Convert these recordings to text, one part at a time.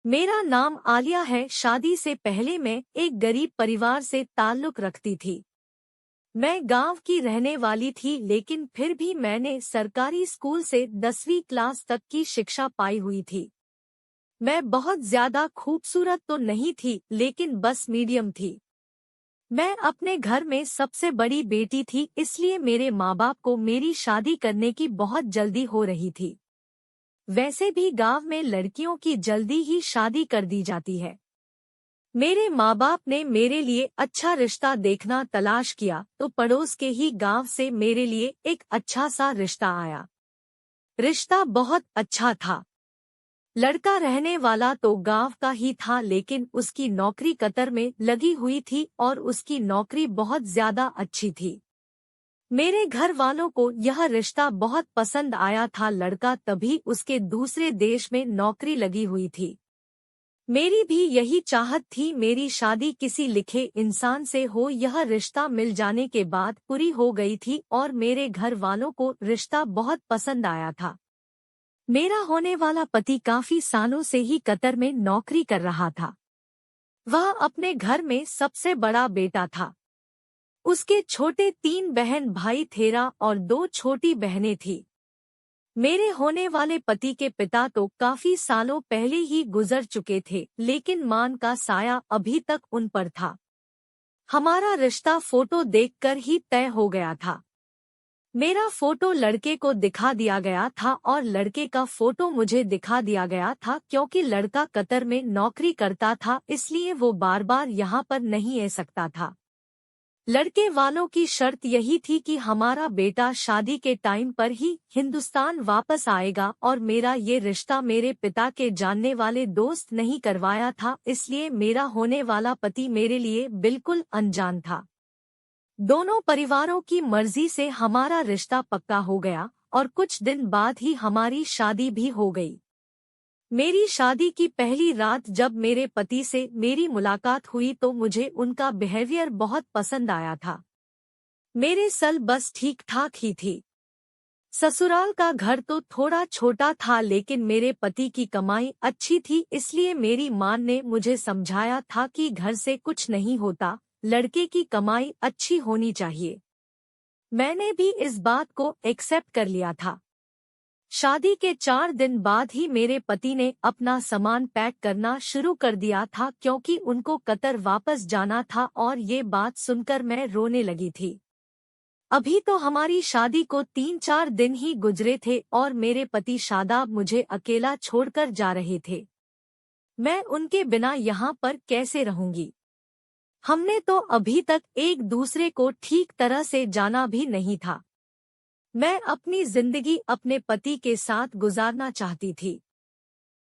मेरा नाम आलिया है। शादी से पहले मैं एक गरीब परिवार से ताल्लुक रखती थी। मैं गांव की रहने वाली थी, लेकिन फिर भी मैंने सरकारी स्कूल से 10वीं क्लास तक की शिक्षा पाई हुई थी। मैं बहुत ज्यादा खूबसूरत तो नहीं थी, लेकिन बस मीडियम थी। मैं अपने घर में सबसे बड़ी बेटी थी, इसलिए मेरे माँ बाप को मेरी शादी करने की बहुत जल्दी हो रही थी। वैसे भी गांव में लड़कियों की जल्दी ही शादी कर दी जाती है। मेरे माँ बाप ने मेरे लिए अच्छा रिश्ता देखना तलाश किया तो पड़ोस के ही गांव से मेरे लिए एक अच्छा सा रिश्ता आया। रिश्ता बहुत अच्छा था। लड़का रहने वाला तो गांव का ही था, लेकिन उसकी नौकरी कतर में लगी हुई थी और उसकी नौकरी बहुत ज्यादा अच्छी थी। मेरे घर वालों को यह रिश्ता बहुत पसंद आया था। लड़का तभी उसके दूसरे देश में नौकरी लगी हुई थी। मेरी भी यही चाहत थी, मेरी शादी किसी लिखे इंसान से हो। यह रिश्ता मिल जाने के बाद पूरी हो गई थी और मेरे घर वालों को रिश्ता बहुत पसंद आया था। मेरा होने वाला पति काफी सालों से ही कतर में नौकरी कर रहा था। वह अपने घर में सबसे बड़ा बेटा था। उसके छोटे 3 बहन भाई थेरा और 2 छोटी बहनें थीं। मेरे होने वाले पति के पिता तो काफी सालों पहले ही गुजर चुके थे, लेकिन मान का साया अभी तक उन पर था। हमारा रिश्ता फोटो देखकर ही तय हो गया था। मेरा फोटो लड़के को दिखा दिया गया था और लड़के का फोटो मुझे दिखा दिया गया था, क्योंकि लड़का कतर में नौकरी करता था, इसलिए वो बार बार यहाँ पर नहीं आ सकता था। लड़के वालों की शर्त यही थी कि हमारा बेटा शादी के टाइम पर ही हिंदुस्तान वापस आएगा, और मेरा ये रिश्ता मेरे पिता के जानने वाले दोस्त नहीं करवाया था, इसलिए मेरा होने वाला पति मेरे लिए बिल्कुल अनजान था। दोनों परिवारों की मर्जी से हमारा रिश्ता पक्का हो गया और कुछ दिन बाद ही हमारी शादी भी हो गई। मेरी शादी की पहली रात जब मेरे पति से मेरी मुलाकात हुई तो मुझे उनका बिहेवियर बहुत पसंद आया था। मेरे सल बस ठीक ठाक ही थी। ससुराल का घर तो थोड़ा छोटा था, लेकिन मेरे पति की कमाई अच्छी थी, इसलिए मेरी मां ने मुझे समझाया था कि घर से कुछ नहीं होता, लड़के की कमाई अच्छी होनी चाहिए। मैंने भी इस बात को एक्सेप्ट कर लिया था। शादी के 4 दिन बाद ही मेरे पति ने अपना सामान पैक करना शुरू कर दिया था, क्योंकि उनको कतर वापस जाना था, और ये बात सुनकर मैं रोने लगी थी। अभी तो हमारी शादी को 3-4 दिन ही गुजरे थे और मेरे पति शादाब मुझे अकेला छोड़कर जा रहे थे। मैं उनके बिना यहाँ पर कैसे रहूंगी? हमने तो अभी तक एक दूसरे को ठीक तरह से जाना भी नहीं था। मैं अपनी जिंदगी अपने पति के साथ गुजारना चाहती थी।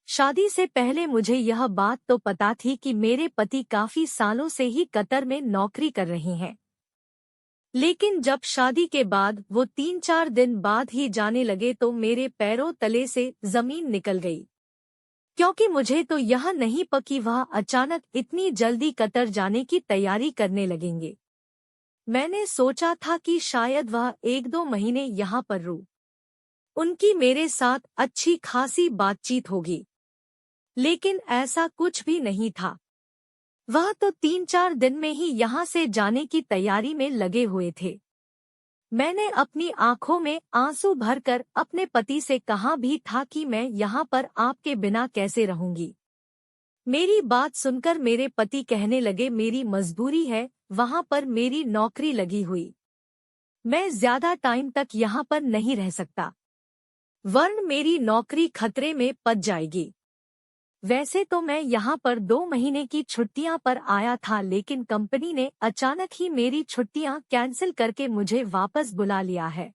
शादी से पहले मुझे यह बात तो पता थी कि मेरे पति काफी सालों से ही कतर में नौकरी कर रहे हैं, लेकिन जब शादी के बाद वो 3-4 दिन बाद ही जाने लगे तो मेरे पैरों तले से जमीन निकल गई, क्योंकि मुझे तो यह नहीं पकी वह अचानक इतनी जल्दी कतर जाने की तैयारी करने लगेंगे। मैंने सोचा था कि शायद वह 1-2 महीने यहाँ पर रुक उनकी मेरे साथ अच्छी खासी बातचीत होगी, लेकिन ऐसा कुछ भी नहीं था। वह तो 3-4 दिन में ही यहाँ से जाने की तैयारी में लगे हुए थे। मैंने अपनी आंखों में आंसू भरकर अपने पति से कहा भी था कि मैं यहाँ पर आपके बिना कैसे रहूंगी। मेरी बात सुनकर मेरे पति कहने लगे, मेरी मजबूरी है, वहाँ पर मेरी नौकरी लगी हुई, मैं ज्यादा टाइम तक यहाँ पर नहीं रह सकता, वरन मेरी नौकरी खतरे में पड़ जाएगी। वैसे तो मैं यहाँ पर 2 महीने की छुट्टियां पर आया था, लेकिन कंपनी ने अचानक ही मेरी छुट्टियां कैंसिल करके मुझे वापस बुला लिया है।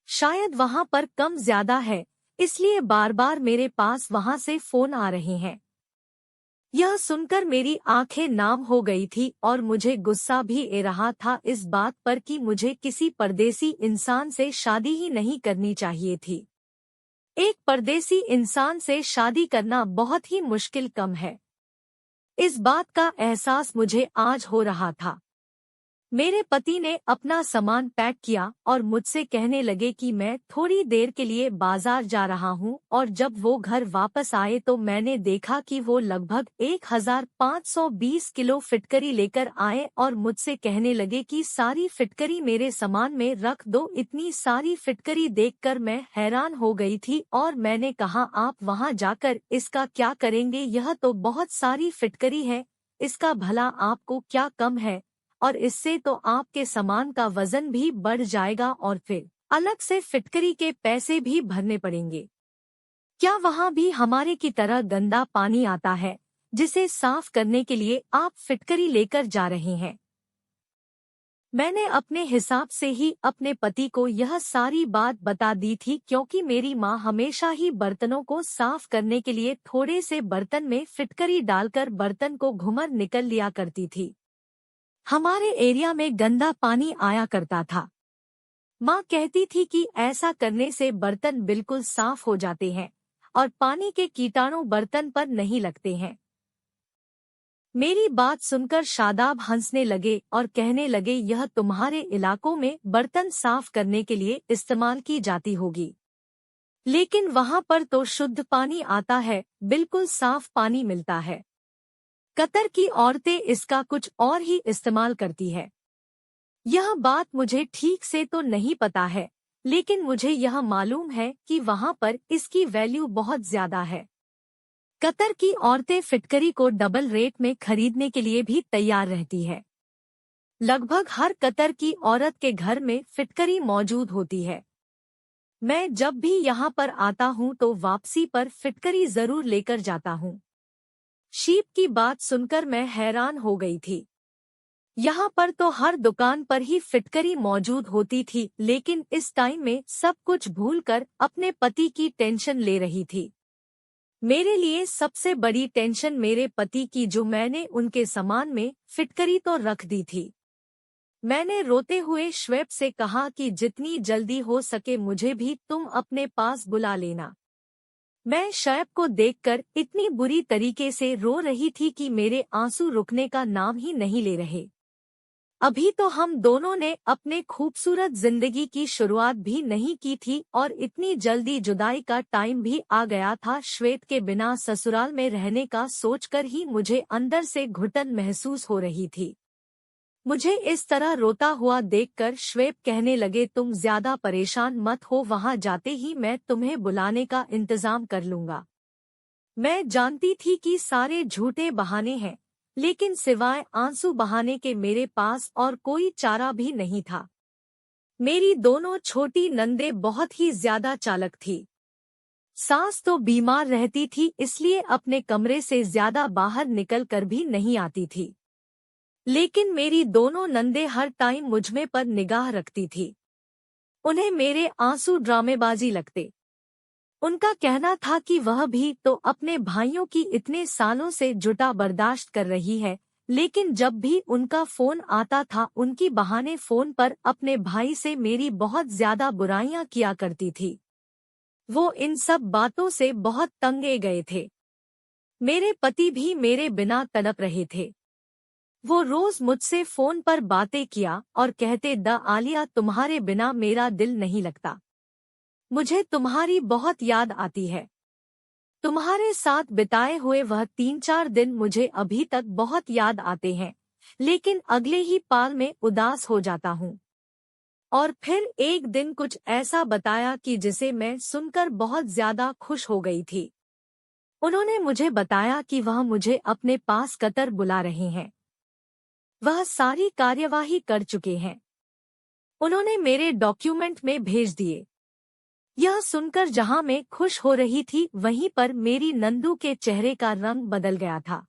शायद वहाँ पर कम ज्यादा है, इसलिए बार बार मेरे पास वहाँ से फोन आ रहे हैं। यह सुनकर मेरी आंखें नाम हो गई थी और मुझे गुस्सा भी आ रहा था इस बात पर कि मुझे किसी परदेसी इंसान से शादी ही नहीं करनी चाहिए थी। एक परदेसी इंसान से शादी करना बहुत ही मुश्किल कम है। इस बात का एहसास मुझे आज हो रहा था। मेरे पति ने अपना सामान पैक किया और मुझसे कहने लगे कि मैं थोड़ी देर के लिए बाजार जा रहा हूं, और जब वो घर वापस आए तो मैंने देखा कि वो लगभग 1520 किलो फिटकरी लेकर आए और मुझसे कहने लगे कि सारी फिटकरी मेरे सामान में रख दो। इतनी सारी फिटकरी देखकर मैं हैरान हो गई थी और मैंने कहा, आप वहां जाकर इसका क्या करेंगे? यह तो बहुत सारी फिटकरी है, इसका भला आपको क्या कम है? और इससे तो आपके सामान का वजन भी बढ़ जाएगा और फिर अलग से फिटकरी के पैसे भी भरने पड़ेंगे। क्या वहाँ भी हमारे की तरह गंदा पानी आता है जिसे साफ करने के लिए आप फिटकरी लेकर जा रहे हैं? मैंने अपने हिसाब से ही अपने पति को यह सारी बात बता दी थी, क्योंकि मेरी माँ हमेशा ही बर्तनों को साफ करने के लिए थोड़े से बर्तन में फिटकरी डालकर बर्तन को घुमर निकल लिया करती थी। हमारे एरिया में गंदा पानी आया करता था। माँ कहती थी कि ऐसा करने से बर्तन बिल्कुल साफ हो जाते हैं और पानी के कीटाणु बर्तन पर नहीं लगते हैं। मेरी बात सुनकर शादाब हंसने लगे और कहने लगे, यह तुम्हारे इलाकों में बर्तन साफ करने के लिए इस्तेमाल की जाती होगी, लेकिन वहाँ पर तो शुद्ध पानी आता है, बिल्कुल साफ पानी मिलता है। कतर की औरतें इसका कुछ और ही इस्तेमाल करती है। यह बात मुझे ठीक से तो नहीं पता है, लेकिन मुझे यह मालूम है कि वहाँ पर इसकी वैल्यू बहुत ज्यादा है। कतर की औरतें फिटकरी को डबल रेट में खरीदने के लिए भी तैयार रहती है। लगभग हर कतर की औरत के घर में फिटकरी मौजूद होती है। मैं जब भी यहाँ पर आता हूँ तो वापसी पर फिटकरी जरूर लेकर जाता हूँ। शीप की बात सुनकर मैं हैरान हो गई थी। यहाँ पर तो हर दुकान पर ही फिटकरी मौजूद होती थी, लेकिन इस टाइम में सब कुछ भूलकर अपने पति की टेंशन ले रही थी। मेरे लिए सबसे बड़ी टेंशन मेरे पति की, जो मैंने उनके सामान में फिटकरी तो रख दी थी। मैंने रोते हुए श्वेब से कहा कि जितनी जल्दी हो सके मुझे भी तुम अपने पास बुला लेना। मैं शैब को देखकर इतनी बुरी तरीके से रो रही थी कि मेरे आंसू रुकने का नाम ही नहीं ले रहे। अभी तो हम दोनों ने अपने खूबसूरत जिंदगी की शुरुआत भी नहीं की थी और इतनी जल्दी जुदाई का टाइम भी आ गया था। श्वेत के बिना ससुराल में रहने का सोचकर ही मुझे अंदर से घुटन महसूस हो रही थी। मुझे इस तरह रोता हुआ देखकर श्वेत कहने लगे, तुम ज्यादा परेशान मत हो, वहां जाते ही मैं तुम्हें बुलाने का इंतजाम कर लूंगा। मैं जानती थी कि सारे झूठे बहाने हैं, लेकिन सिवाय आंसू बहाने के मेरे पास और कोई चारा भी नहीं था। मेरी दोनों छोटी नंदे बहुत ही ज्यादा चालाक थी। सास तो बीमार रहती थी, इसलिए अपने कमरे से ज्यादा बाहर निकल कर भी नहीं आती थी, लेकिन मेरी दोनों नंदे हर टाइम मुझमें पर निगाह रखती थी। उन्हें मेरे आंसू ड्रामेबाजी लगते। उनका कहना था कि वह भी तो अपने भाइयों की इतने सालों से जुटा बर्दाश्त कर रही है, लेकिन जब भी उनका फोन आता था उनकी बहाने फोन पर अपने भाई से मेरी बहुत ज्यादा बुराइयां किया करती थी। वो इन सब बातों से बहुत तंगे गए थे। मेरे पति भी मेरे बिना तड़प रहे थे। वो रोज मुझसे फोन पर बातें किया और कहते, द आलिया, तुम्हारे बिना मेरा दिल नहीं लगता, मुझे तुम्हारी बहुत याद आती है। तुम्हारे साथ बिताए हुए वह 3-4 दिन मुझे अभी तक बहुत याद आते हैं, लेकिन अगले ही पल में उदास हो जाता हूँ। और फिर एक दिन कुछ ऐसा बताया कि जिसे मैं सुनकर बहुत ज्यादा खुश हो गई थी। उन्होंने मुझे बताया कि वह मुझे अपने पास कतर बुला रहे हैं। वह सारी कार्यवाही कर चुके हैं। उन्होंने मेरे डॉक्यूमेंट में भेज दिए। यह सुनकर जहां मैं खुश हो रही थी, वहीं पर मेरी नंदू के चेहरे का रंग बदल गया था।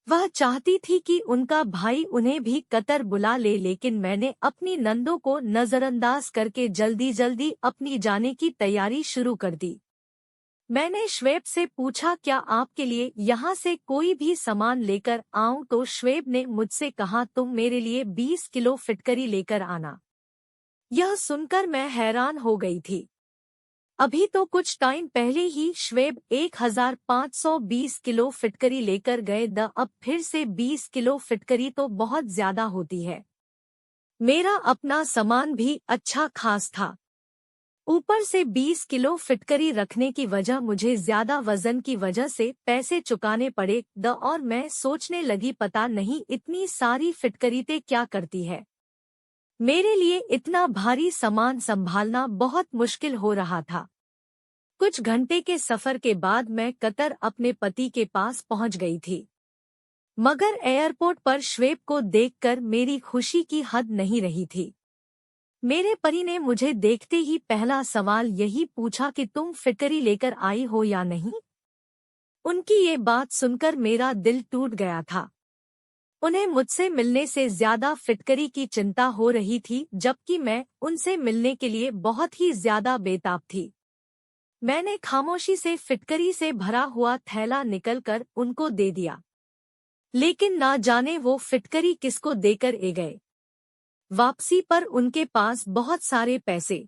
वह चाहती थी कि उनका भाई उन्हें भी कतर बुला ले, लेकिन मैंने अपनी नंदों को नजरअंदाज करके जल्दी जल्दी अपनी जाने की तैयारी शुरू कर दी। मैंने श्वेब से पूछा, क्या आपके लिए यहाँ से कोई भी सामान लेकर आऊं? तो श्वेब ने मुझसे कहा, तुम मेरे लिए 20 किलो फिटकरी लेकर आना। यह सुनकर मैं हैरान हो गई थी। अभी तो कुछ टाइम पहले ही श्वेब 1520 किलो फिटकरी लेकर गए अब फिर से 20 किलो फिटकरी तो बहुत ज्यादा होती है। मेरा अपना सामान भी अच्छा खास था। ऊपर से 20 किलो फिटकरी रखने की वजह मुझे ज्यादा वजन की वजह से पैसे चुकाने पड़े और मैं सोचने लगी पता नहीं इतनी सारी फिटकरीते क्या करती है। मेरे लिए इतना भारी सामान संभालना बहुत मुश्किल हो रहा था। कुछ घंटे के सफर के बाद मैं कतर अपने पति के पास पहुंच गई थी। मगर एयरपोर्ट पर श्वेब को देखकर मेरी खुशी की हद नहीं रही थी। मेरे पति ने मुझे देखते ही पहला सवाल यही पूछा कि तुम फिटकरी लेकर आई हो या नहीं। उनकी ये बात सुनकर मेरा दिल टूट गया था। उन्हें मुझसे मिलने से ज्यादा फिटकरी की चिंता हो रही थी, जबकि मैं उनसे मिलने के लिए बहुत ही ज्यादा बेताब थी। मैंने खामोशी से फिटकरी से भरा हुआ थैला निकलकर उनको दे दिया, लेकिन ना जाने वो फिटकरी किसको देकर ए गए। वापसी पर उनके पास बहुत सारे पैसे।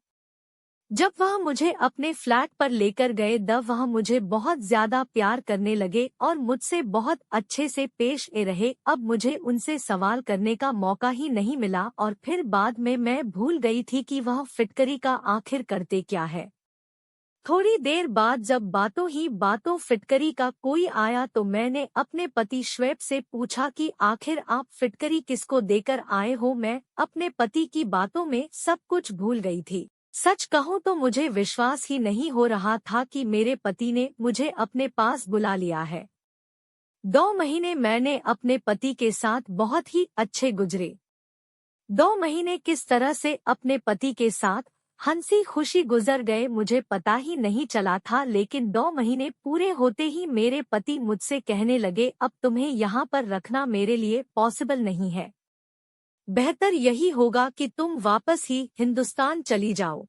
जब वह मुझे अपने फ्लैट पर लेकर गए वह मुझे बहुत ज्यादा प्यार करने लगे और मुझसे बहुत अच्छे से पेश ए रहे। अब मुझे उनसे सवाल करने का मौका ही नहीं मिला और फिर बाद में मैं भूल गई थी कि वह फिटकरी का आखिर करते क्या है। थोड़ी देर बाद जब बातों ही बातों फिटकरी का कोई आया तो मैंने अपने पति श्वेब से पूछा कि आखिर आप फिटकरी किसको देकर आए हो। मैं अपने पति की बातों में सब कुछ भूल गई थी। सच कहूं तो मुझे विश्वास ही नहीं हो रहा था कि मेरे पति ने मुझे अपने पास बुला लिया है। 2 महीने मैंने अपने पति के साथ बहुत ही अच्छे गुजरे। 2 महीने किस तरह से अपने पति के साथ हंसी खुशी गुजर गए मुझे पता ही नहीं चला था, लेकिन 2 महीने पूरे होते ही मेरे पति मुझसे कहने लगे अब तुम्हें यहाँ पर रखना मेरे लिए पॉसिबल नहीं है। बेहतर यही होगा कि तुम वापस ही हिंदुस्तान चली जाओ।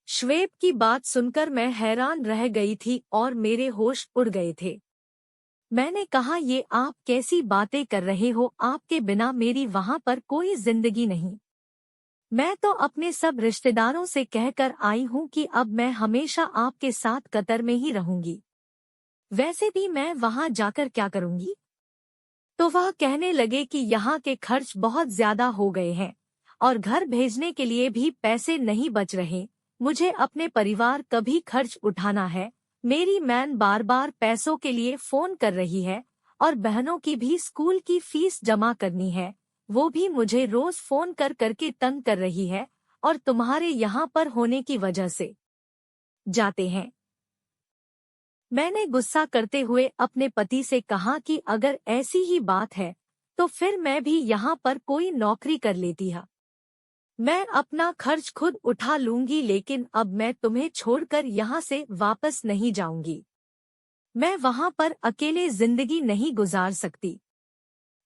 श्वेब की बात सुनकर मैं हैरान रह गई थी और मेरे होश उड़ गए थे। मैंने कहा ये आप कैसी बातें कर रहे हो, आपके बिना मेरी वहां पर कोई जिंदगी नहीं। मैं तो अपने सब रिश्तेदारों से कहकर आई हूँ कि अब मैं हमेशा आपके साथ कतर में ही रहूंगी। वैसे भी मैं वहां जाकर क्या करूंगी। तो वह कहने लगे कि यहाँ के खर्च बहुत ज्यादा हो गए हैं और घर भेजने के लिए भी पैसे नहीं बच रहे। मुझे अपने परिवार का भी खर्च उठाना है। मेरी मैन बार बार पैसों के लिए फोन कर रही है और बहनों की भी स्कूल की फीस जमा करनी है, वो भी मुझे रोज फोन कर करके तंग कर रही है और तुम्हारे यहाँ पर होने की वजह से जाते हैं। मैंने गुस्सा करते हुए अपने पति से कहा कि अगर ऐसी ही बात है तो फिर मैं भी यहाँ पर कोई नौकरी कर लेती है। मैं अपना खर्च खुद उठा लूंगी, लेकिन अब मैं तुम्हें छोड़कर यहाँ से वापस नहीं जाऊंगी। मैं वहाँ पर अकेले जिंदगी नहीं गुजार सकती।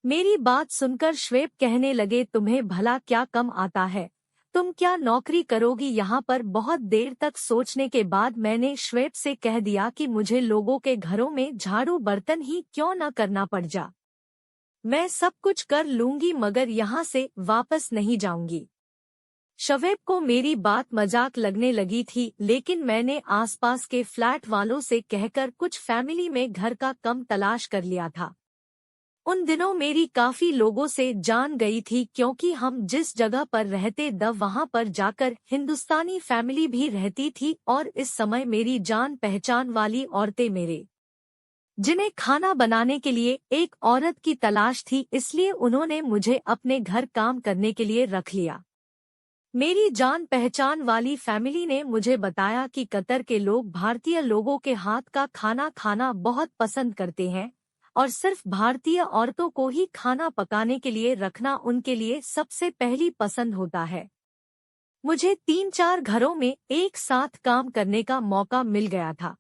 मेरी बात सुनकर श्वेब कहने लगे तुम्हें भला क्या कम आता है, तुम क्या नौकरी करोगी यहाँ पर। बहुत देर तक सोचने के बाद मैंने श्वेब से कह दिया कि मुझे लोगों के घरों में झाड़ू बर्तन ही क्यों न करना पड़ जा। मैं सब कुछ कर लूंगी मगर यहाँ से वापस नहीं जाऊंगी। श्वेब को मेरी बात मजाक लगने लगी थी, लेकिन मैंने आसपास के फ्लैट वालों से कहकर कुछ फैमिली में घर का कम तलाश कर लिया था। उन दिनों मेरी काफी लोगों से जान गई थी, क्योंकि हम जिस जगह पर रहते वहां पर जाकर हिंदुस्तानी फैमिली भी रहती थी और इस समय मेरी जान पहचान वाली औरतें मेरे जिन्हें खाना बनाने के लिए एक औरत की तलाश थी, इसलिए उन्होंने मुझे अपने घर काम करने के लिए रख लिया। मेरी जान पहचान वाली फैमिली ने मुझे बताया कि कतर के लोग भारतीय लोगों के हाथ का खाना खाना बहुत पसंद करते हैं और सिर्फ भारतीय औरतों को ही खाना पकाने के लिए रखना उनके लिए सबसे पहली पसंद होता है। मुझे 3-4 घरों में एक साथ काम करने का मौका मिल गया था।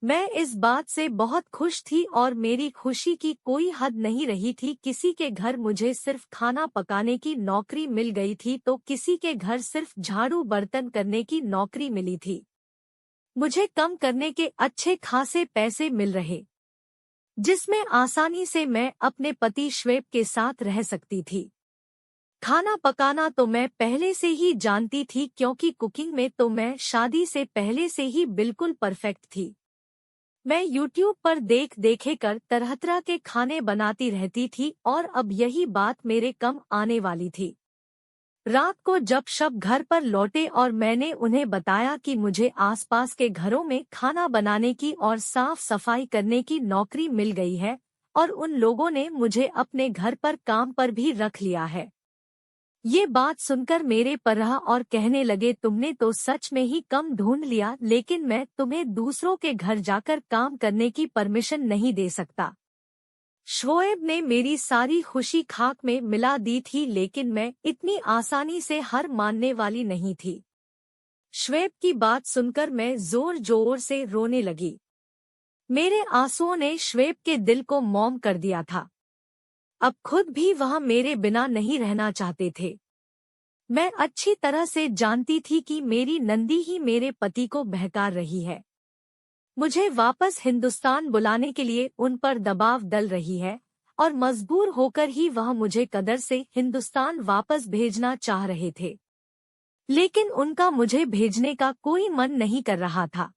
मैं इस बात से बहुत खुश थी और मेरी खुशी की कोई हद नहीं रही थी। किसी के घर मुझे सिर्फ खाना पकाने की नौकरी मिल गई थी तो किसी के घर सिर्फ झाड़ू बर्तन करने की नौकरी मिली थी। मुझे कम करने के अच्छे खासे पैसे मिल रहे, जिसमें आसानी से मैं अपने पति श्वेब के साथ रह सकती थी। खाना पकाना तो मैं पहले से ही जानती थी, क्योंकि कुकिंग में तो मैं शादी से पहले से ही बिल्कुल परफेक्ट थी। मैं यूट्यूब पर देखे कर तरह तरह के खाने बनाती रहती थी और अब यही बात मेरे कम आने वाली थी। रात को जब सब घर पर लौटे और मैंने उन्हें बताया कि मुझे आसपास के घरों में खाना बनाने की और साफ सफाई करने की नौकरी मिल गई है और उन लोगों ने मुझे अपने घर पर काम पर भी रख लिया है, ये बात सुनकर मेरे परहा और कहने लगे, तुमने तो सच में ही कम ढूंढ लिया, लेकिन मैं तुम्हें दूसरों के घर जाकर काम करने की परमिशन नहीं दे सकता। शोएब ने मेरी सारी खुशी खाक में मिला दी थी, लेकिन मैं इतनी आसानी से हार मानने वाली नहीं थी। शोएब की बात सुनकर मैं जोर जोर से रोने लगी। मेरे आंसुओं ने शोएब के दिल को मौम कर दिया था। अब खुद भी वह मेरे बिना नहीं रहना चाहते थे। मैं अच्छी तरह से जानती थी कि मेरी नंदी ही मेरे पति को बहका रही है, मुझे वापस हिंदुस्तान बुलाने के लिए उन पर दबाव डल रही है और मजबूर होकर ही वह मुझे कदर से हिंदुस्तान वापस भेजना चाह रहे थे, लेकिन उनका मुझे भेजने का कोई मन नहीं कर रहा था।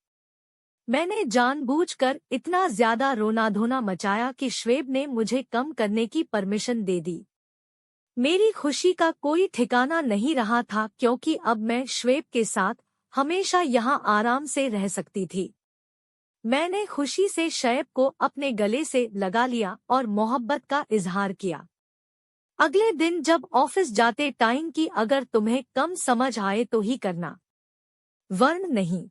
मैंने जानबूझकर इतना ज्यादा रोना धोना मचाया कि शोएब ने मुझे कम करने की परमिशन दे दी। मेरी खुशी का कोई ठिकाना नहीं रहा था, क्योंकि अब मैं शोएब के साथ हमेशा यहाँ आराम से रह सकती थी। मैंने खुशी से शोएब को अपने गले से लगा लिया और मोहब्बत का इजहार किया। अगले दिन जब ऑफिस जाते टाइम कि अगर तुम्हें कम समझ आए तो ही करना, वरन नहीं।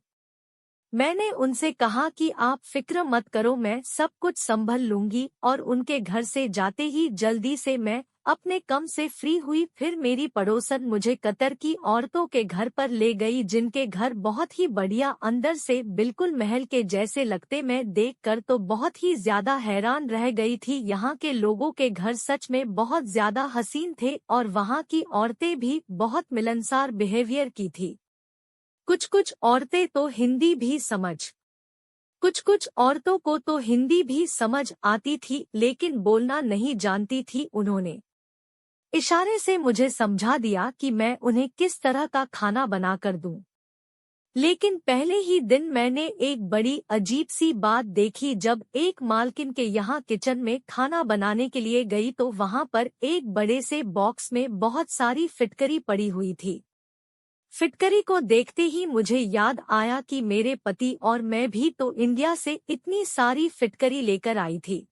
मैंने उनसे कहा कि आप फिक्र मत करो, मैं सब कुछ संभल लूंगी, और उनके घर से जाते ही जल्दी से मैं अपने कम से फ्री हुई। फिर मेरी पड़ोसन मुझे कतर की औरतों के घर पर ले गई, जिनके घर बहुत ही बढ़िया, अंदर से बिल्कुल महल के जैसे लगते। मैं देखकर तो बहुत ही ज्यादा हैरान रह गई थी। यहाँ के लोगों के घर सच में बहुत ज्यादा हसीन थे और वहाँ की औरतें भी बहुत मिलनसार बिहेवियर की थी। कुछ कुछ औरतें तो हिंदी भी कुछ औरतों को तो हिंदी भी समझ आती थी, लेकिन बोलना नहीं जानती थी। उन्होंने इशारे से मुझे समझा दिया कि मैं उन्हें किस तरह का खाना बना कर दूं। लेकिन पहले ही दिन मैंने एक बड़ी अजीब सी बात देखी। जब एक मालकिन के यहाँ किचन में खाना बनाने के लिए गई तो वहाँ पर एक बड़े से बॉक्स में बहुत सारी फिटकरी पड़ी हुई थी। फिटकरी को देखते ही मुझे याद आया कि मेरे पति और मैं भी तो इंडिया से इतनी सारी फिटकरी लेकर आई थी।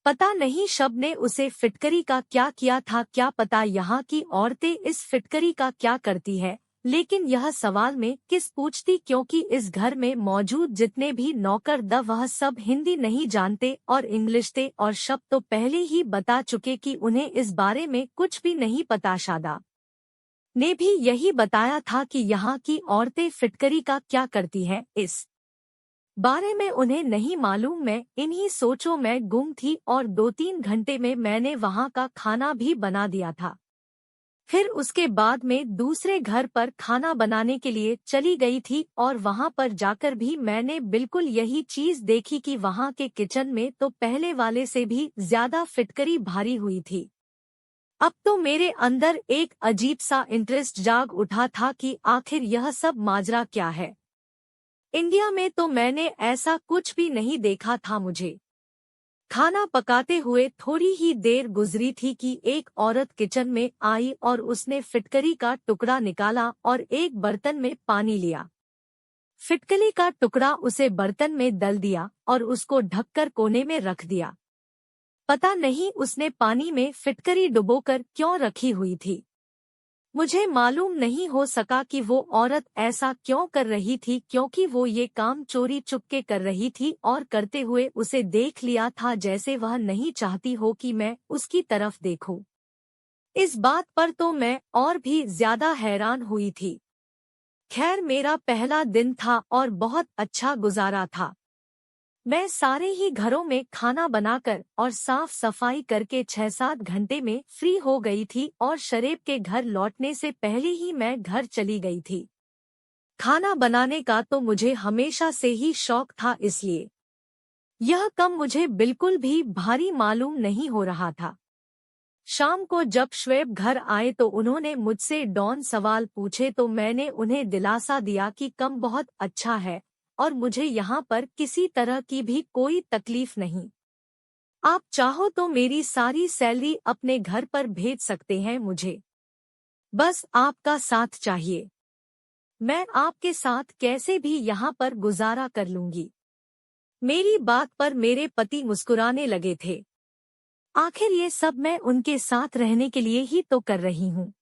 पता नहीं शब ने उसे फिटकरी का क्या किया था, क्या पता यहाँ की औरतें इस फिटकरी का क्या करती है। लेकिन यह सवाल मैं किस पूछती, क्योंकि इस घर में मौजूद जितने भी नौकर द वह सब हिंदी नहीं जानते और इंग्लिश थे, और शब तो पहले ही बता चुके कि उन्हें इस बारे में कुछ भी नहीं पता। शादा ने भी यही बताया था कि यहाँ की औरतें फिटकरी का क्या करती हैं, इस बारे में उन्हें नहीं मालूम। मैं इन्हीं सोचों में गुम थी और 2-3 घंटे में मैंने वहाँ का खाना भी बना दिया था। फिर उसके बाद में दूसरे घर पर खाना बनाने के लिए चली गई थी और वहाँ पर जाकर भी मैंने बिल्कुल यही चीज देखी कि वहाँ के किचन में तो पहले वाले से भी ज्यादा फिटकरी भारी हुई थी। अब तो मेरे अंदर एक अजीब सा इंटरेस्ट जाग उठा था कि आखिर यह सब माजरा क्या है। इंडिया में तो मैंने ऐसा कुछ भी नहीं देखा था। मुझे खाना पकाते हुए थोड़ी ही देर गुजरी थी कि एक औरत किचन में आई और उसने फिटकरी का टुकड़ा निकाला और एक बर्तन में पानी लिया। फिटकरी का टुकड़ा उसे बर्तन में डाल दिया और उसको ढककर कोने में रख दिया। पता नहीं उसने पानी में फिटकरी डुबोकर क्यों रखी हुई थी। मुझे मालूम नहीं हो सका कि वो औरत ऐसा क्यों कर रही थी, क्योंकि वो ये काम चोरी चुपके कर रही थी और करते हुए उसे देख लिया था, जैसे वह नहीं चाहती हो कि मैं उसकी तरफ देखूं। इस बात पर तो मैं और भी ज्यादा हैरान हुई थी। खैर, मेरा पहला दिन था और बहुत अच्छा गुजारा था। मैं सारे ही घरों में खाना बनाकर और साफ सफाई करके 6-7 घंटे में फ्री हो गई थी और शोएब के घर लौटने से पहले ही मैं घर चली गई थी। खाना बनाने का तो मुझे हमेशा से ही शौक था, इसलिए यह काम मुझे बिल्कुल भी भारी मालूम नहीं हो रहा था। शाम को जब शोएब घर आए तो उन्होंने मुझसे डॉन सवाल पूछे, तो मैंने उन्हें दिलासा दिया कि काम बहुत अच्छा है और मुझे यहाँ पर किसी तरह की भी कोई तकलीफ नहीं। आप चाहो तो मेरी सारी सैलरी अपने घर पर भेज सकते हैं मुझे। बस आपका साथ चाहिए। मैं आपके साथ कैसे भी यहाँ पर गुजारा कर लूंगी। मेरी बात पर मेरे पति मुस्कुराने लगे थे। आखिर ये सब मैं उनके साथ रहने के लिए ही तो कर रही हूँ।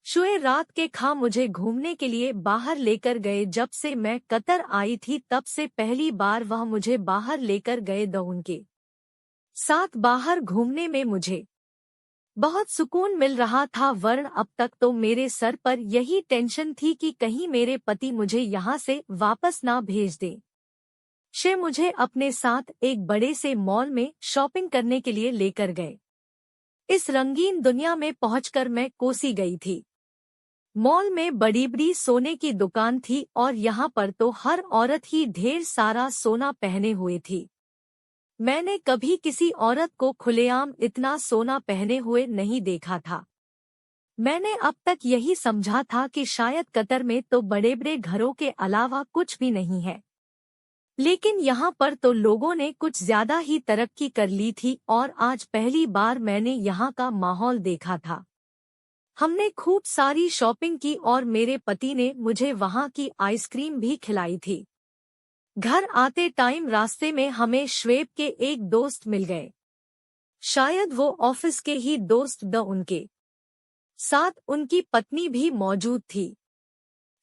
शुए रात के खा मुझे घूमने के लिए बाहर लेकर गए। जब से मैं कतर आई थी तब से पहली बार वह मुझे बाहर लेकर गए। उनके साथ बाहर घूमने में मुझे बहुत सुकून मिल रहा था, वरन अब तक तो मेरे सर पर यही टेंशन थी कि कहीं मेरे पति मुझे यहाँ से वापस ना भेज दें। शे मुझे अपने साथ एक बड़े से मॉल में शॉपिंग करने के लिए लेकर गए। इस रंगीन दुनिया में पहुंचकर मैं कोसी गई थी। मॉल में बड़ी बड़ी सोने की दुकान थी और यहाँ पर तो हर औरत ही ढेर सारा सोना पहने हुए थी। मैंने कभी किसी औरत को खुलेआम इतना सोना पहने हुए नहीं देखा था। मैंने अब तक यही समझा था कि शायद कतर में तो बड़े बड़े घरों के अलावा कुछ भी नहीं है, लेकिन यहाँ पर तो लोगों ने कुछ ज्यादा ही तरक्की कर ली थी और आज पहली बार मैंने यहाँ का माहौल देखा था। हमने खूब सारी शॉपिंग की और मेरे पति ने मुझे वहाँ की आइसक्रीम भी खिलाई थी। घर आते टाइम रास्ते में हमें श्वेब के एक दोस्त मिल गए। शायद वो ऑफिस के ही दोस्त उनके साथ उनकी पत्नी भी मौजूद थी।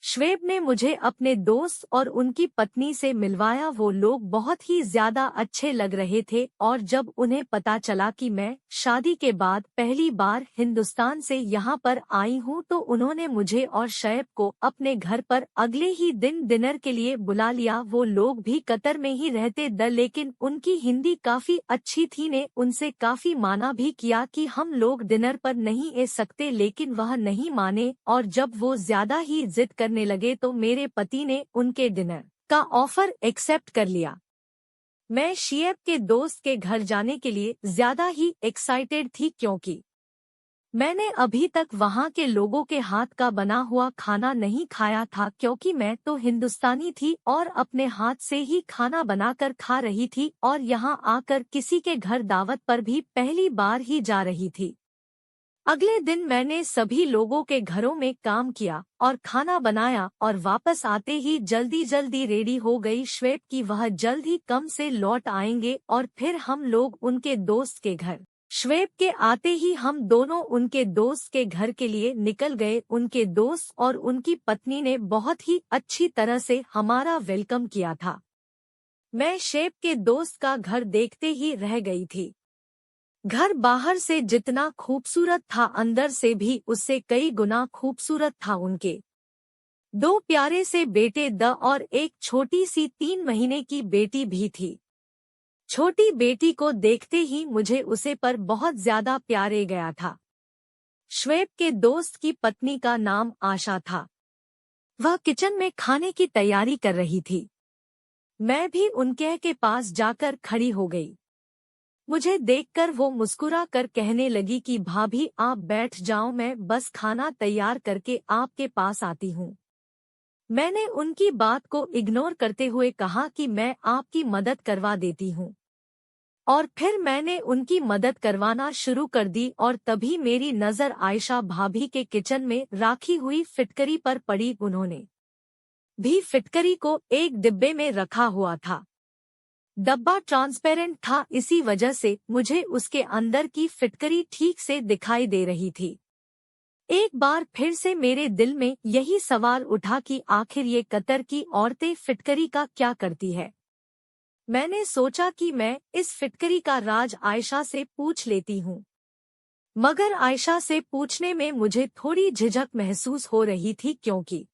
श्वेब ने मुझे अपने दोस्त और उनकी पत्नी से मिलवाया। वो लोग बहुत ही ज्यादा अच्छे लग रहे थे और जब उन्हें पता चला कि मैं शादी के बाद पहली बार हिंदुस्तान से यहाँ पर आई हूँ तो उन्होंने मुझे और शैब को अपने घर पर अगले ही दिन डिनर के लिए बुला लिया। वो लोग भी कतर में ही रहते लेकिन उनकी हिंदी काफी अच्छी थी। ने उनसे काफी माना भी किया कि हम लोग डिनर पर नहीं आ सकते, लेकिन वह नहीं माने और जब वो ज्यादा ही जिद करने लगे तो मेरे पति ने उनके डिनर का ऑफर एक्सेप्ट कर लिया। मैं शिएब के दोस्त के घर जाने के लिए ज्यादा ही एक्साइटेड थी क्योंकि मैंने अभी तक वहां के लोगों के हाथ का बना हुआ खाना नहीं खाया था, क्योंकि मैं तो हिंदुस्तानी थी और अपने हाथ से ही खाना बनाकर खा रही थी और यहां आकर किसी के घर दावत पर भी पहली बार ही जा रही थी। अगले दिन मैंने सभी लोगों के घरों में काम किया और खाना बनाया और वापस आते ही जल्दी जल्दी रेडी हो गई श्वेब की वह जल्द ही कम से लौट आएंगे और फिर हम लोग उनके दोस्त के घर। श्वेब के आते ही हम दोनों उनके दोस्त के घर के लिए निकल गए। उनके दोस्त और उनकी पत्नी ने बहुत ही अच्छी तरह से हमारा वेलकम किया था। मैं श्वेब के दोस्त का घर देखते ही रह गई थी। घर बाहर से जितना खूबसूरत था अंदर से भी उससे कई गुना खूबसूरत था। उनके दो प्यारे से बेटे और एक छोटी सी 3 महीने की बेटी भी थी। छोटी बेटी को देखते ही मुझे उसे पर बहुत ज्यादा प्यारे गया था। श्वेब के दोस्त की पत्नी का नाम आशा था। वह किचन में खाने की तैयारी कर रही थी। मैं भी उनके के पास जाकर खड़ी हो गई। मुझे देखकर वो मुस्कुरा कर कहने लगी कि भाभी आप बैठ जाओ, मैं बस खाना तैयार करके आपके पास आती हूँ। मैंने उनकी बात को इग्नोर करते हुए कहा कि मैं आपकी मदद करवा देती हूँ और फिर मैंने उनकी मदद करवाना शुरू कर दी और तभी मेरी नज़र आयशा भाभी के किचन में राखी हुई फिटकरी पर पड़ी। उन्होंने भी फिटकरी को एक डिब्बे में रखा हुआ था। डब्बा ट्रांसपेरेंट था, इसी वजह से मुझे उसके अंदर की फिटकरी ठीक से दिखाई दे रही थी। एक बार फिर से मेरे दिल में यही सवाल उठा कि आखिर ये कतर की औरतें फिटकरी का क्या करती है। मैंने सोचा कि मैं इस फिटकरी का राज आयशा से पूछ लेती हूँ, मगर आयशा से पूछने में मुझे थोड़ी झिझक महसूस हो रही थी, क्योंकि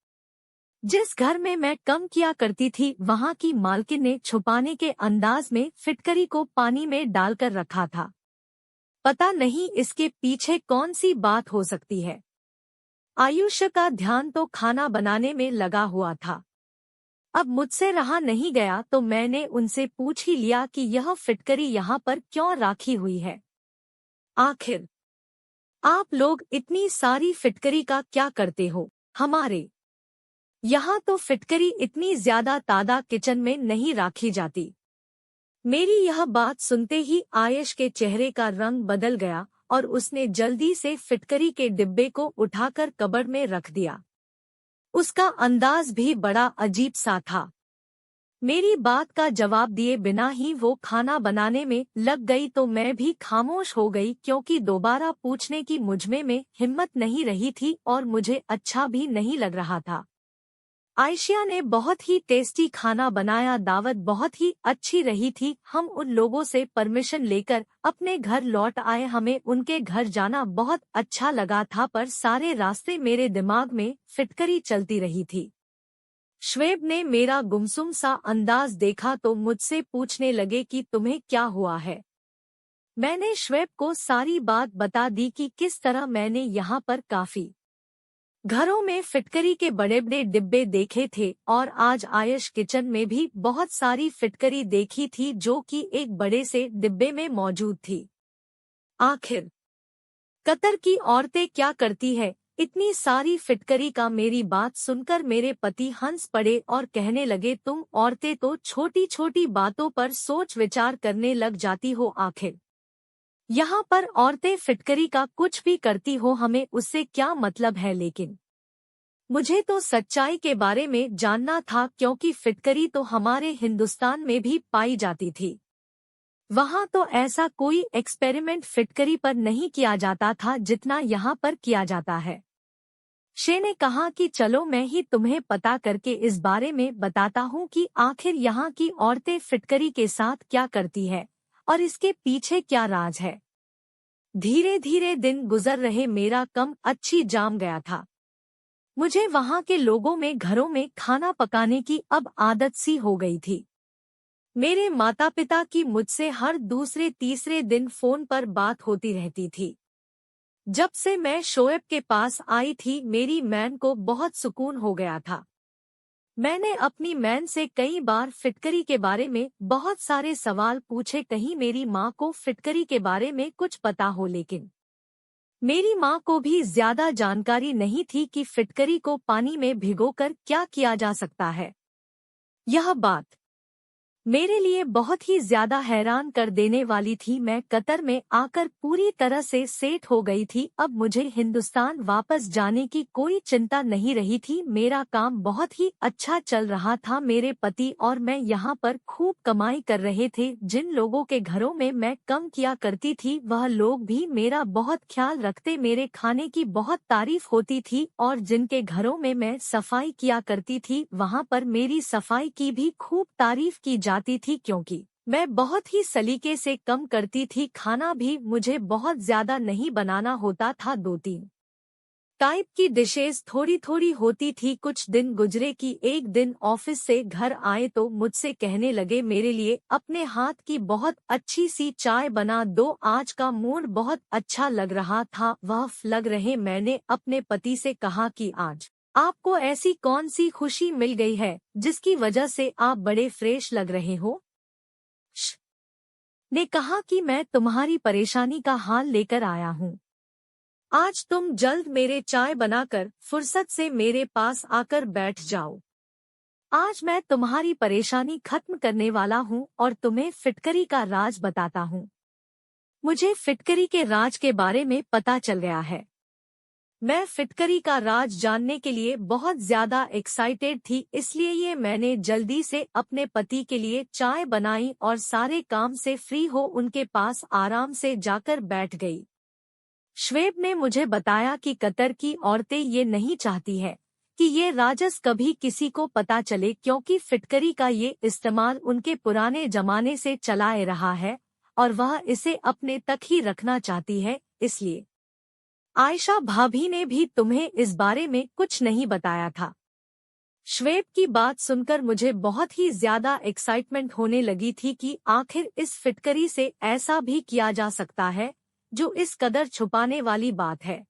जिस घर में मैं कम किया करती थी वहां की मालकिन ने छुपाने के अंदाज में फिटकरी को पानी में डालकर रखा था। पता नहीं इसके पीछे कौन सी बात हो सकती है। आयुष्य का ध्यान तो खाना बनाने में लगा हुआ था। अब मुझसे रहा नहीं गया तो मैंने उनसे पूछ ही लिया कि यह फिटकरी यहाँ पर क्यों राखी हुई है। आखिर आप लोग इतनी सारी फिटकरी का क्या करते हो? हमारे यहाँ तो फिटकरी इतनी ज्यादा तादाद किचन में नहीं राखी जाती। मेरी यह बात सुनते ही आयश के चेहरे का रंग बदल गया और उसने जल्दी से फिटकरी के डिब्बे को उठाकर कबर्ड में रख दिया। उसका अंदाज भी बड़ा अजीब सा था। मेरी बात का जवाब दिए बिना ही वो खाना बनाने में लग गई तो मैं भी खामोश हो गई, क्योंकि दोबारा पूछने की मुझमें में हिम्मत नहीं रही थी और मुझे अच्छा भी नहीं लग रहा था। आयशिया ने बहुत ही टेस्टी खाना बनाया, दावत बहुत ही अच्छी रही थी। हम उन लोगों से परमिशन लेकर अपने घर लौट आए। हमें उनके घर जाना बहुत अच्छा लगा था, पर सारे रास्ते मेरे दिमाग में फिटकरी चलती रही थी। श्वेब ने मेरा गुमसुम सा अंदाज देखा तो मुझसे पूछने लगे कि तुम्हें क्या हुआ है। मैंने श्वेब को सारी बात बता दी कि किस तरह मैंने यहाँ पर काफी घरों में फिटकरी के बड़े बड़े डिब्बे देखे थे और आज आयश किचन में भी बहुत सारी फिटकरी देखी थी जो कि एक बड़े से डिब्बे में मौजूद थी। आखिर कतर की औरतें क्या करती है इतनी सारी फिटकरी का? मेरी बात सुनकर मेरे पति हंस पड़े और कहने लगे, तुम औरतें तो छोटी छोटी बातों पर सोच विचार करने लग जाती हो। आखिर यहाँ पर औरतें फिटकरी का कुछ भी करती हो, हमें उससे क्या मतलब है? लेकिन मुझे तो सच्चाई के बारे में जानना था, क्योंकि फिटकरी तो हमारे हिंदुस्तान में भी पाई जाती थी। वहाँ तो ऐसा कोई एक्सपेरिमेंट फिटकरी पर नहीं किया जाता था जितना यहाँ पर किया जाता है। शे ने कहा कि चलो मैं ही तुम्हें पता करके इस बारे में बताता हूँ कि आखिर यहाँ की औरतें फिटकरी के साथ क्या करती है और इसके पीछे क्या राज है। धीरे धीरे दिन गुजर रहे, मेरा कम अच्छी जाम गया था। मुझे वहाँ के लोगों में घरों में खाना पकाने की अब आदत सी हो गई थी। मेरे माता पिता की मुझसे हर दूसरे तीसरे दिन फोन पर बात होती रहती थी। जब से मैं शोएब के पास आई थी मेरी मैन को बहुत सुकून हो गया था। मैंने अपनी मैन से कई बार फिटकरी के बारे में बहुत सारे सवाल पूछे, कहीं मेरी माँ को फिटकरी के बारे में कुछ पता हो, लेकिन मेरी माँ को भी ज्यादा जानकारी नहीं थी कि फिटकरी को पानी में भिगोकर क्या किया जा सकता है। यह बात मेरे लिए बहुत ही ज्यादा हैरान कर देने वाली थी। मैं कतर में आकर पूरी तरह से सेट हो गई थी। अब मुझे हिंदुस्तान वापस जाने की कोई चिंता नहीं रही थी। मेरा काम बहुत ही अच्छा चल रहा था। मेरे पति और मैं यहाँ पर खूब कमाई कर रहे थे। जिन लोगों के घरों में मैं कम किया करती थी वह लोग भी मेरा बहुत ख्याल रखते, मेरे खाने की बहुत तारीफ होती थी, और जिनके घरों में मैं सफाई किया करती थी वहाँ पर मेरी सफाई की भी खूब तारीफ की जाती थी, क्योंकि मैं बहुत ही सलीके से कम करती थी। खाना भी मुझे बहुत ज्यादा नहीं बनाना होता था, 2-3 टाइप की डिशेस थोड़ी थोड़ी होती थी। कुछ दिन गुजरे कि एक दिन ऑफिस से घर आए तो मुझसे कहने लगे, मेरे लिए अपने हाथ की बहुत अच्छी सी चाय बना दो, आज का मूड बहुत अच्छा लग रहा था। वह लग रहे। मैंने अपने पति से कहा कि आज आपको ऐसी कौन सी खुशी मिल गई है जिसकी वजह से आप बड़े फ्रेश लग रहे हो? ने कहा कि मैं तुम्हारी परेशानी का हाल लेकर आया हूँ। आज तुम जल्द मेरे चाय बनाकर फुर्सत से मेरे पास आकर बैठ जाओ। आज मैं तुम्हारी परेशानी खत्म करने वाला हूँ और तुम्हें फिटकरी का राज बताता हूँ। मुझे फिटकरी के राज के बारे में पता चल गया है। मैं फिटकरी का राज जानने के लिए बहुत ज्यादा एक्साइटेड थी, इसलिए ये मैंने जल्दी से अपने पति के लिए चाय बनाई और सारे काम से फ्री हो उनके पास आराम से जाकर बैठ गई। श्वेब ने मुझे बताया कि कतर की औरतें ये नहीं चाहती है कि ये राजस कभी किसी को पता चले, क्योंकि फिटकरी का ये इस्तेमाल उनके पुराने जमाने से चलाए रहा है और वह इसे अपने तक ही रखना चाहती है। इसलिए आयशा भाभी ने भी तुम्हें इस बारे में कुछ नहीं बताया था। श्वेब की बात सुनकर मुझे बहुत ही ज्यादा एक्साइटमेंट होने लगी थी कि आखिर इस फिटकरी से ऐसा भी किया जा सकता है जो इस कदर छुपाने वाली बात है।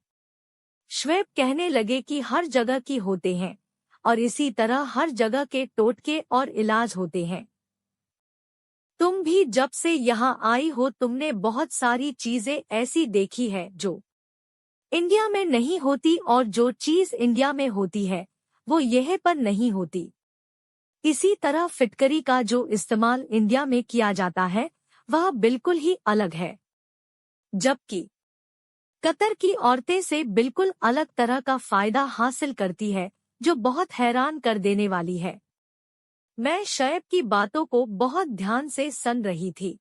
श्वेब कहने लगे कि हर जगह की होते हैं और इसी तरह हर जगह के टोटके और इलाज होते हैं। तुम भी जब से यहाँ आई हो तुमने बहुत सारी चीजें ऐसी देखी है जो इंडिया में नहीं होती, और जो चीज इंडिया में होती है वो यह पर नहीं होती। इसी तरह फिटकरी का जो इस्तेमाल इंडिया में किया जाता है वह बिल्कुल ही अलग है, जबकि कतर की औरतें से बिल्कुल अलग तरह का फायदा हासिल करती है, जो बहुत हैरान कर देने वाली है। मैं शोएब की बातों को बहुत ध्यान से सुन रही थी।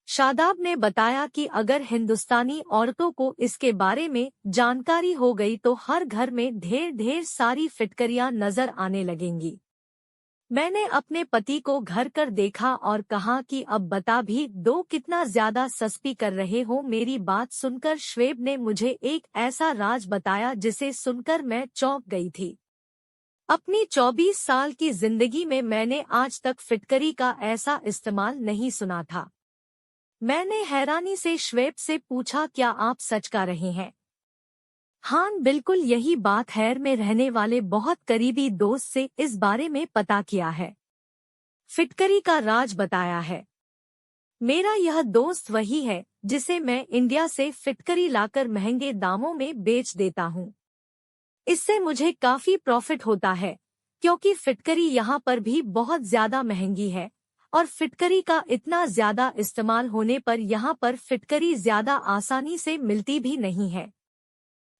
शादाब ने बताया कि अगर हिंदुस्तानी औरतों को इसके बारे में जानकारी हो गई तो हर घर में ढेर ढेर सारी फिटकरियां नजर आने लगेंगी। मैंने अपने पति को घर कर देखा और कहा कि अब बता भी दो कितना ज्यादा सस्ती कर रहे हो। मेरी बात सुनकर शोएब ने मुझे एक ऐसा राज बताया जिसे सुनकर मैं चौंक गई थी। अपनी 24 साल की जिंदगी में मैंने आज तक फिटकरी का ऐसा इस्तेमाल नहीं सुना था। मैंने हैरानी से शोएब से पूछा, क्या आप सच कह रहे हैं? हाँ बिल्कुल, यही बात हैर में रहने वाले बहुत करीबी दोस्त से इस बारे में पता किया है। फिटकरी का राज बताया है। मेरा यह दोस्त वही है जिसे मैं इंडिया से फिटकरी लाकर महंगे दामों में बेच देता हूँ। इससे मुझे काफी प्रॉफिट होता है, क्योंकि फिटकरी यहाँ पर भी बहुत ज्यादा महंगी है और फिटकरी का इतना ज्यादा इस्तेमाल होने पर यहाँ पर फिटकरी ज्यादा आसानी से मिलती भी नहीं है।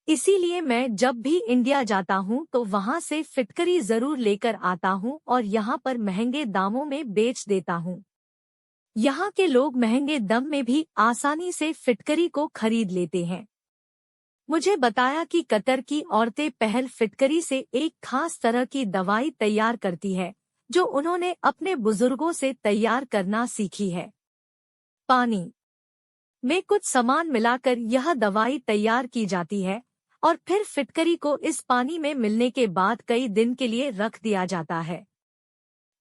इसीलिए मैं जब भी इंडिया जाता हूँ तो वहाँ से फिटकरी जरूर लेकर आता हूँ और यहाँ पर महंगे दामों में बेच देता हूँ। यहाँ के लोग महंगे दाम में भी आसानी से फिटकरी को खरीद लेते हैं। मुझे बताया कि कतर की औरतें पहल फिटकरी से एक खास तरह की दवाई तैयार करती है, जो उन्होंने अपने बुजुर्गों से तैयार करना सीखी है। पानी में कुछ सामान मिलाकर यह दवाई तैयार की जाती है और फिर फिटकरी को इस पानी में मिलने के बाद कई दिन के लिए रख दिया जाता है।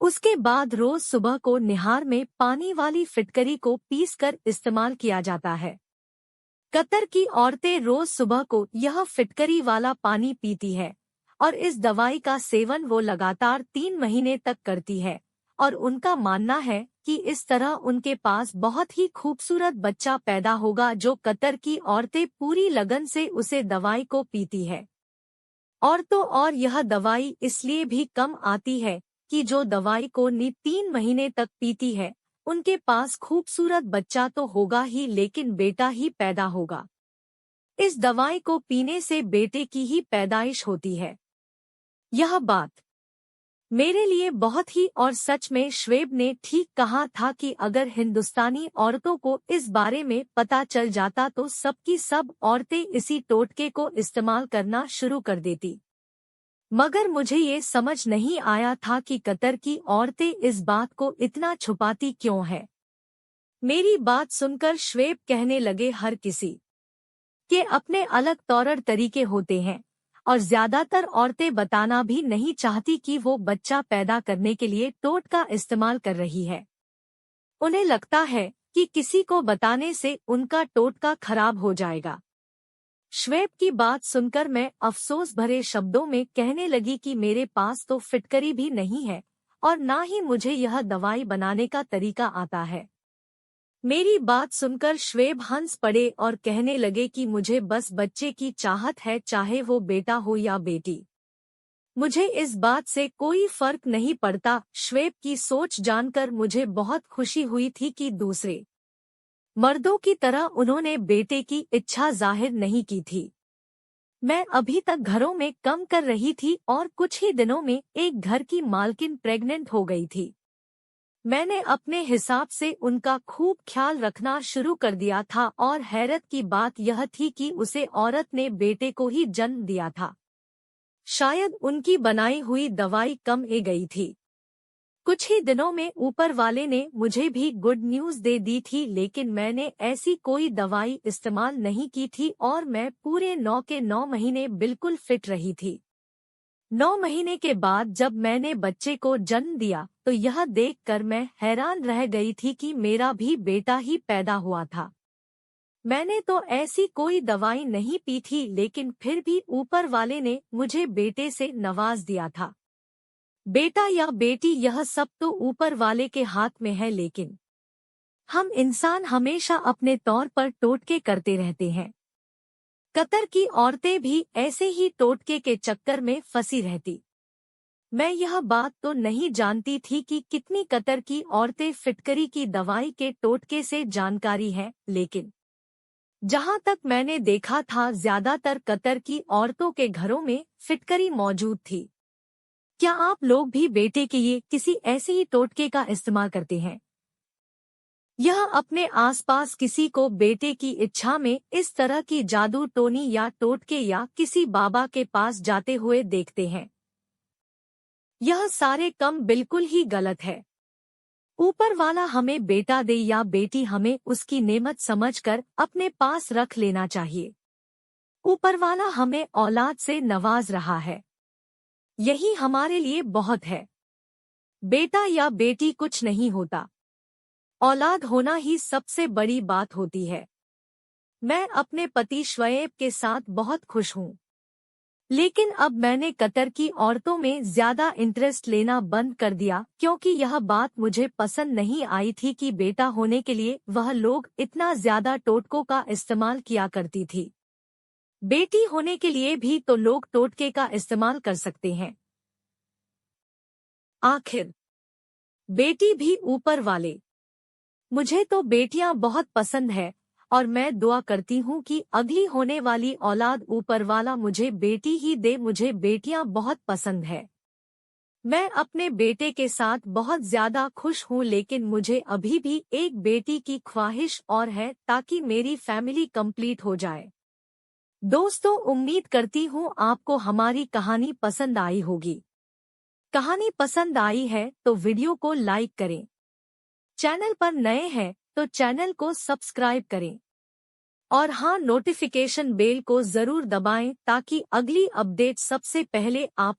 उसके बाद रोज सुबह को निहार में पानी वाली फिटकरी को पीसकर इस्तेमाल किया जाता है। कतर की औरतें रोज सुबह को यह फिटकरी वाला पानी पीती है और इस दवाई का सेवन वो लगातार 3 महीने तक करती है और उनका मानना है कि इस तरह उनके पास बहुत ही खूबसूरत बच्चा पैदा होगा। जो कतर की औरतें पूरी लगन से उसे दवाई को पीती है। और तो और यह दवाई इसलिए भी कम आती है कि जो दवाई को 3 महीने तक पीती है, उनके पास खूबसूरत बच्चा तो होगा ही, लेकिन बेटा ही पैदा होगा। इस दवाई को पीने से बेटे की ही पैदाइश होती है। यह बात मेरे लिए बहुत ही, और सच में शोएब ने ठीक कहा था कि अगर हिंदुस्तानी औरतों को इस बारे में पता चल जाता तो सबकी सब औरतें इसी टोटके को इस्तेमाल करना शुरू कर देती। मगर मुझे ये समझ नहीं आया था कि कतर की औरतें इस बात को इतना छुपाती क्यों है। मेरी बात सुनकर शोएब कहने लगे, हर किसी के अपने अलग तौर तरीके होते हैं और ज्यादातर औरतें बताना भी नहीं चाहती कि वो बच्चा पैदा करने के लिए टोट का इस्तेमाल कर रही है। उन्हें लगता है कि किसी को बताने से उनका टोटका खराब हो जाएगा। शोएब की बात सुनकर मैं अफसोस भरे शब्दों में कहने लगी कि मेरे पास तो फिटकरी भी नहीं है और ना ही मुझे यह दवाई बनाने का तरीका आता है। मेरी बात सुनकर शोएब हंस पड़े और कहने लगे कि मुझे बस बच्चे की चाहत है, चाहे वो बेटा हो या बेटी। मुझे इस बात से कोई फर्क नहीं पड़ता। शोएब की सोच जानकर मुझे बहुत खुशी हुई थी कि दूसरे मर्दों की तरह उन्होंने बेटे की इच्छा जाहिर नहीं की थी। मैं अभी तक घरों में कम कर रही थी और कुछ ही दिनों में एक घर की मालकिन प्रेग्नेंट हो गई थी। मैंने अपने हिसाब से उनका खूब ख्याल रखना शुरू कर दिया था और हैरत की बात यह थी कि उसे औरत ने बेटे को ही जन्म दिया था। शायद उनकी बनाई हुई दवाई कम ही गई थी। कुछ ही दिनों में ऊपर वाले ने मुझे भी गुड न्यूज़ दे दी थी, लेकिन मैंने ऐसी कोई दवाई इस्तेमाल नहीं की थी और मैं पूरे 9 के 9 महीने बिल्कुल फिट रही थी। 9 महीने के बाद जब मैंने बच्चे को जन्म दिया तो यह देखकर मैं हैरान रह गई थी कि मेरा भी बेटा ही पैदा हुआ था। मैंने तो ऐसी कोई दवाई नहीं पी थी, लेकिन फिर भी ऊपर वाले ने मुझे बेटे से नवाज दिया था। बेटा या बेटी यह सब तो ऊपर वाले के हाथ में है, लेकिन हम इंसान हमेशा अपने तौर पर टोटके करते रहते हैं। कतर की औरतें भी ऐसे ही टोटके के चक्कर में फंसी रहती। मैं यह बात तो नहीं जानती थी कि कितनी कतर की औरतें फिटकरी की दवाई के टोटके से जानकारी है, लेकिन जहां तक मैंने देखा था ज्यादातर कतर की औरतों के घरों में फिटकरी मौजूद थी। क्या आप लोग भी बेटे के लिए किसी ऐसे ही टोटके का इस्तेमाल करते हैं? यह अपने आसपास किसी को बेटे की इच्छा में इस तरह की जादू टोनी या टोटके या किसी बाबा के पास जाते हुए देखते हैं। यह सारे कम बिल्कुल ही गलत है। ऊपर वाला हमें बेटा दे या बेटी हमें उसकी नेमत समझकर अपने पास रख लेना चाहिए। ऊपर वाला हमें औलाद से नवाज रहा है। यही हमारे लिए बहुत है। बेटा या बेटी कुछ नहीं होता। औलाद होना ही सबसे बड़ी बात होती है। मैं अपने पति श्वेब के साथ बहुत खुश हूँ। लेकिन अब मैंने कतर की औरतों में ज्यादा इंटरेस्ट लेना बंद कर दिया क्योंकि यह बात मुझे पसंद नहीं आई थी कि बेटा होने के लिए वह लोग इतना ज्यादा टोटकों का इस्तेमाल किया करती थी। बेटी होने के लिए भी तो लोग टोटके का इस्तेमाल कर सकते हैं। आखिर बेटी भी ऊपर वाले। मुझे तो बेटियां बहुत पसंद है और मैं दुआ करती हूँ कि अगली होने वाली औलाद ऊपर वाला मुझे बेटी ही दे। मुझे बेटियां बहुत पसंद है। मैं अपने बेटे के साथ बहुत ज्यादा खुश हूँ लेकिन मुझे अभी भी एक बेटी की ख्वाहिश और है ताकि मेरी फैमिली कंप्लीट हो जाए। दोस्तों, उम्मीद करती हूँ आपको हमारी कहानी पसंद आई होगी। कहानी पसंद आई है तो वीडियो को लाइक करें। चैनल पर नए हैं तो चैनल को सब्सक्राइब करें और हाँ, नोटिफिकेशन बेल को जरूर दबाएं ताकि अगली अपडेट सबसे पहले आप